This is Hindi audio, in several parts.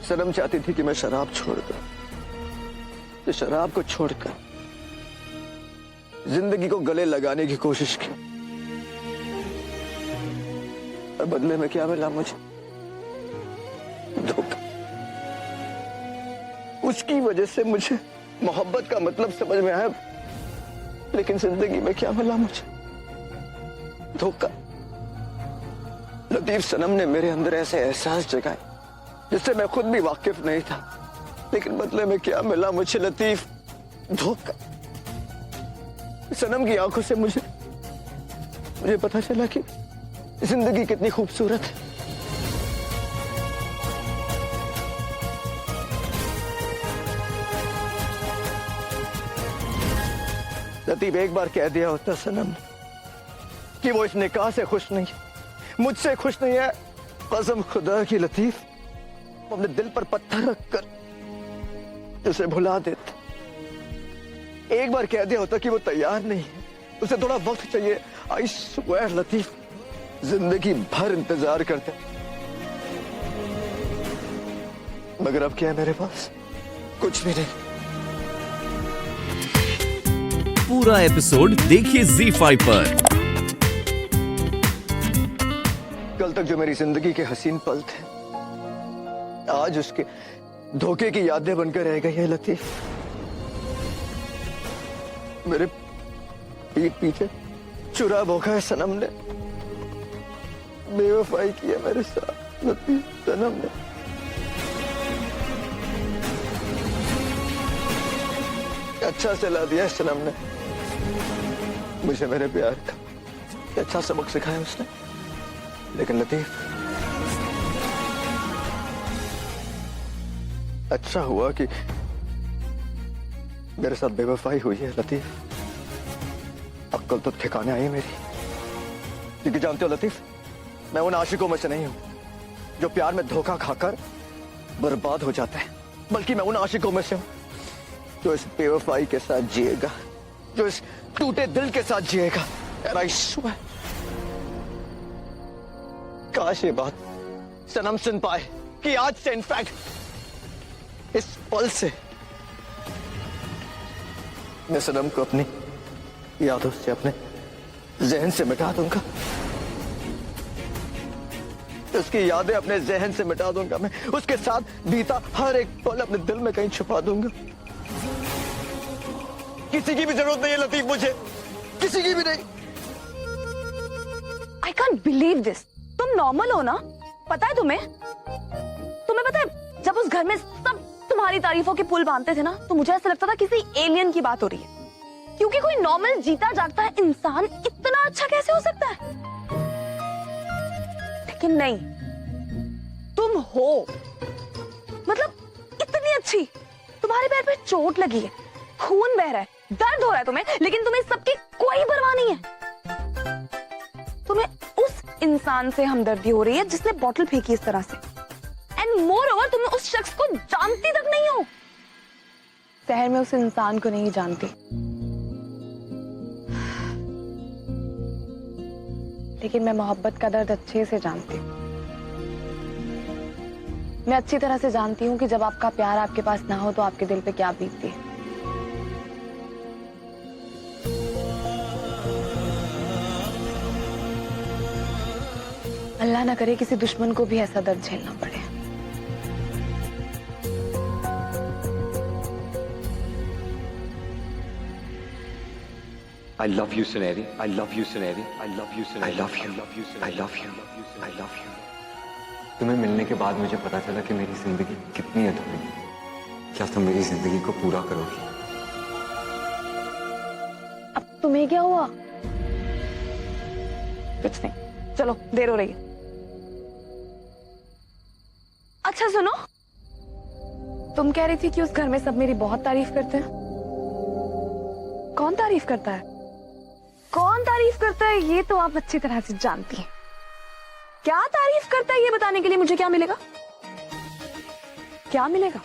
सनम चाहती थी कि मैं शराब छोड़ दूं, तो शराब को छोड़कर जिंदगी को गले लगाने की कोशिश की। और बदले में क्या मिला मुझे? धोखा। उसकी वजह से मुझे मोहब्बत का मतलब समझ में आया, लेकिन जिंदगी में क्या मिला मुझे? धोखा। लतीफ, सनम ने मेरे अंदर ऐसे एहसास जगाए जिससे मैं खुद भी वाकिफ नहीं था, लेकिन बदले में क्या मिला मुझे लतीफ? धोखा। सनम की आंखों से मुझे पता चला कि जिंदगी कितनी खूबसूरत है। लतीफ, एक बार कह दिया होता सनम ने कि वो इस निकाह से खुश नहीं, मुझसे खुश नहीं है, कसम खुदा की लतीफ, वो अपने दिल पर पत्थर रखकर उसे भुला देते। एक बार कह दिया होता कि वो तैयार नहीं है, उसे थोड़ा वक्त चाहिए, आई स्वेयर लतीफ, जिंदगी भर इंतजार करते। मगर अब क्या है मेरे पास? कुछ भी नहीं। पूरा एपिसोड देखिए ZEE5 पर। कल तक जो मेरी जिंदगी के हसीन पल थे, आज उसके धोखे की यादें बनकर रह गई है लतीफ। मेरे पीठ पीछे चुरा भोंका है सनम ने, बेवफाई की है मेरे साथ लतीफ, सनम ने। अच्छा सिला दिया है सनम ने मुझे मेरे प्यार का, अच्छा सबक सिखाया उसने। लेकिन लतीफ, अच्छा हुआ कि मेरे साथ बेवफाई हुई है लतीफ। अक्ल तो ठिकाने आई मेरी, क्योंकि जानते हो लतीफ, मैं उन आशिकों में से नहीं हूं जो प्यार में धोखा खाकर बर्बाद हो जाते हैं, बल्कि मैं उन आशिकों में से हूं जो इस बेवफाई के साथ जिएगा, जो इस टूटे दिल के साथ जिएगा। काश ये बात सनम सुन पाए कि आज से, इनफैक्ट इस पल से, मैं सनम को अपनी यादों से, अपने जहन से मिटा दूंगा। उसकी यादें अपने जहन से मिटा दूंगा। मैं उसके साथ बीता हर एक पल अपने दिल में कहीं छुपा दूंगा। किसी की भी जरूरत नहीं है लतीफ मुझे, किसी की भी नहीं। I can't believe this. तुम नॉर्मल हो ना? पता है तुम्हें पता है, जब उस घर में सब तुम्हारी तारीफों के पुल बांधते थे ना, तो मुझे ऐसा लगता था किसी एलियन की बात हो रही है, क्योंकि कोई नॉर्मल जीता जागता है इंसान इतना अच्छा कैसे हो सकता है? लेकिन नहीं, तुम हो, मतलब इतनी अच्छी। तुम्हारे पैर पे चोट लगी है, खून बह रहा है, दर्द हो रहा है तुम्हें, लेकिन तुम्हें सबकी कोई परवाह नहीं है। तुम्हें उस इंसान से हमदर्दी हो रही है जिसने बॉटल फेंकी इस तरह से, एंड मोर ओवर तुम उस शख्स को जानती तक नहीं हो। शहर में उस इंसान को नहीं जानती, लेकिन मैं मोहब्बत का दर्द अच्छे से जानती हूँ। मैं अच्छी तरह से जानती हूँ कि जब आपका प्यार आपके पास ना हो तो आपके दिल पे क्या बीतती है। अल्लाह ना करे किसी दुश्मन को भी ऐसा दर्द झेलना पड़े। I love you, Suneri. I love you, Suneri. I love you, Suneri. I love you. I love you, Suneri. I love you. I love you. तुम्हें मिलने के बाद मुझे पता चला कि मेरी जिंदगी कितनी अधूरी है। क्या तुम मेरी जिंदगी को पूरा करोगी? अब तुम्हें क्या हुआ? कुछ नहीं, चलो देर हो रही है। अच्छा सुनो, तुम कह रही थी कि उस घर में सब मेरी बहुत तारीफ करते हैं। कौन तारीफ करता है? कौन तारीफ करता है ये तो आप अच्छी तरह से जानती हैं। क्या तारीफ करता है ये बताने के लिए मुझे क्या मिलेगा? क्या मिलेगा?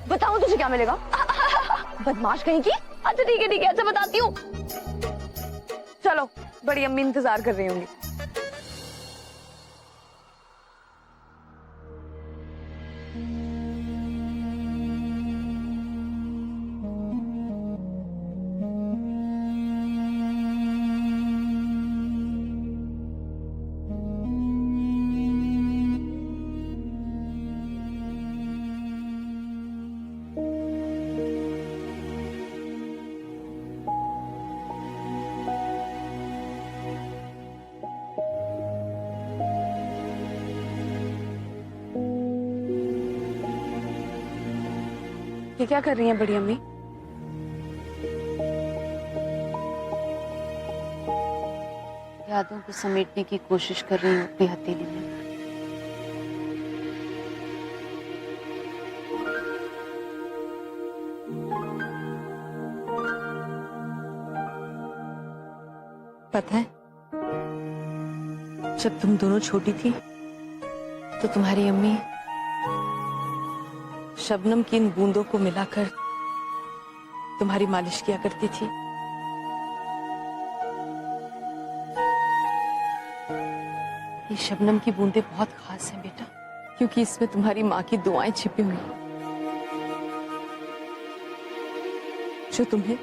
बताऊं तुझे क्या मिलेगा? बदमाश कहीं की। अच्छा ठीक है, अच्छा बताती हूँ। चलो, बड़ी अम्मी इंतजार कर रही होंगी। ये क्या कर रही हैं बड़ी अम्मी? यादों को समेटने की कोशिश कर रही हूँ अपनी हथेली में। पता है, जब तुम दोनों छोटी थी तो तुम्हारी अम्मी शबनम की इन बूंदों को मिलाकर तुम्हारी मालिश किया करती थी। ये शबनम की बूंदें बहुत खास हैं बेटा, क्योंकि इसमें तुम्हारी माँ की दुआएं छिपी हुई हैं, जो तुम्हें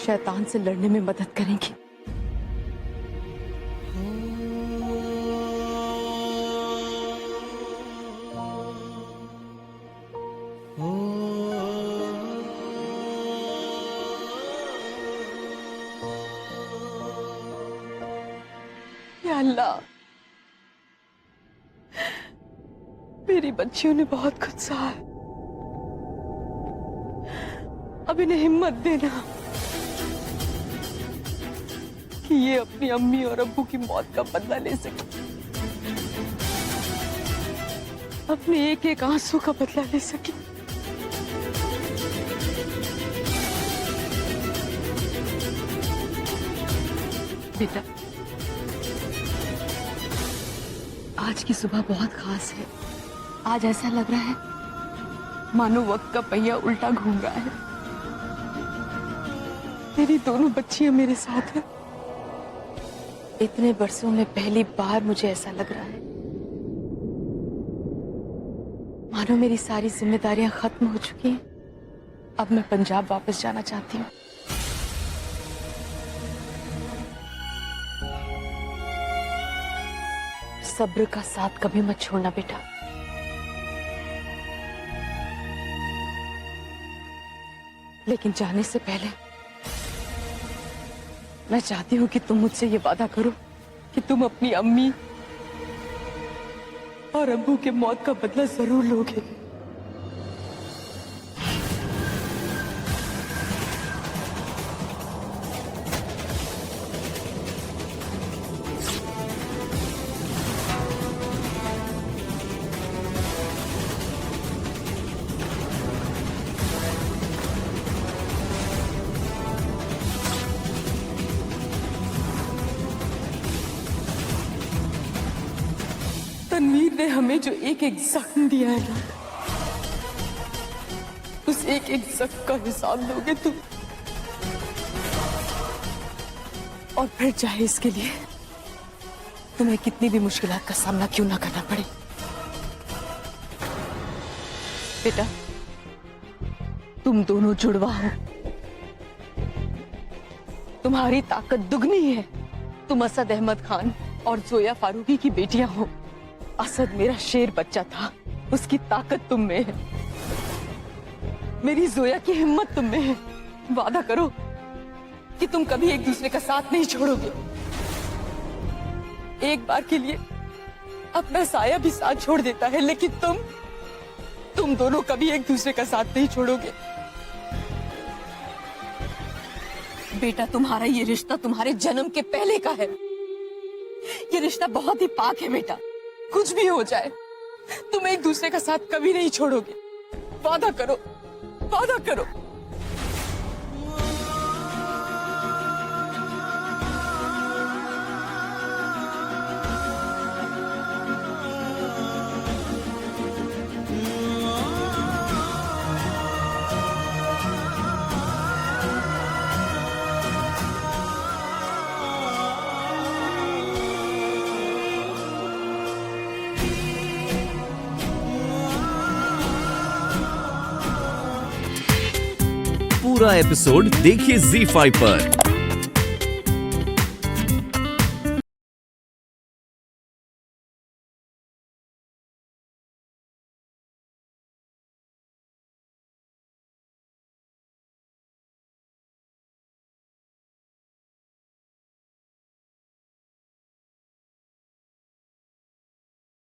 शैतान से लड़ने में मदद करेंगी। या अल्लाह, मेरी बच्चियों ने बहुत कुछ सहा है, अब इन्हें हिम्मत देना कि ये अपनी अम्मी और अब्बू की मौत का बदला ले सके, अपने एक एक आंसू का बदला ले सके। बेटा, आज की सुबह बहुत खास है। आज ऐसा लग रहा है मानो वक्त का पहिया उल्टा घूम रहा है। मेरी दोनों बच्चियां मेरे साथ हैं। इतने बरसों में पहली बार मुझे ऐसा लग रहा है मानो मेरी सारी जिम्मेदारियां खत्म हो चुकी हैं। अब मैं पंजाब वापस जाना चाहती हूँ। सब्र का साथ कभी मत छोड़ना बेटा। लेकिन जाने से पहले मैं चाहती हूं कि तुम मुझसे ये वादा करो कि तुम अपनी अम्मी और अब्बू के मौत का बदला जरूर लोगे। तनवीर ने हमें जो एक एक जख्म दिया है ना, उस एक एक जख्म का हिसाब दोगे तुम। और फिर चाहे इसके लिए तुम्हें कितनी भी मुश्किलात का सामना क्यों ना करना पड़े। बेटा, तुम दोनों जुड़वा हो, तुम्हारी ताकत दुगनी है। तुम असद अहमद खान और जोया फारूकी की बेटियां हो। असद मेरा शेर बच्चा था, उसकी ताकत तुम में है। मेरी जोया की हिम्मत तुम में है। वादा करो कि तुम कभी एक दूसरे का साथ नहीं छोड़ोगे। एक बार के लिए अपना साया भी साथ छोड़ देता है, लेकिन तुम दोनों कभी एक दूसरे का साथ नहीं छोड़ोगे। बेटा, तुम्हारा ये रिश्ता तुम्हारे जन्म के पहले का है। ये रिश्ता बहुत ही पाक है बेटा। कुछ भी हो जाए, तुम एक दूसरे का साथ कभी नहीं छोड़ोगे। वादा करो, वादा करो। पूरा एपिसोड देखिए ZEE5 पर।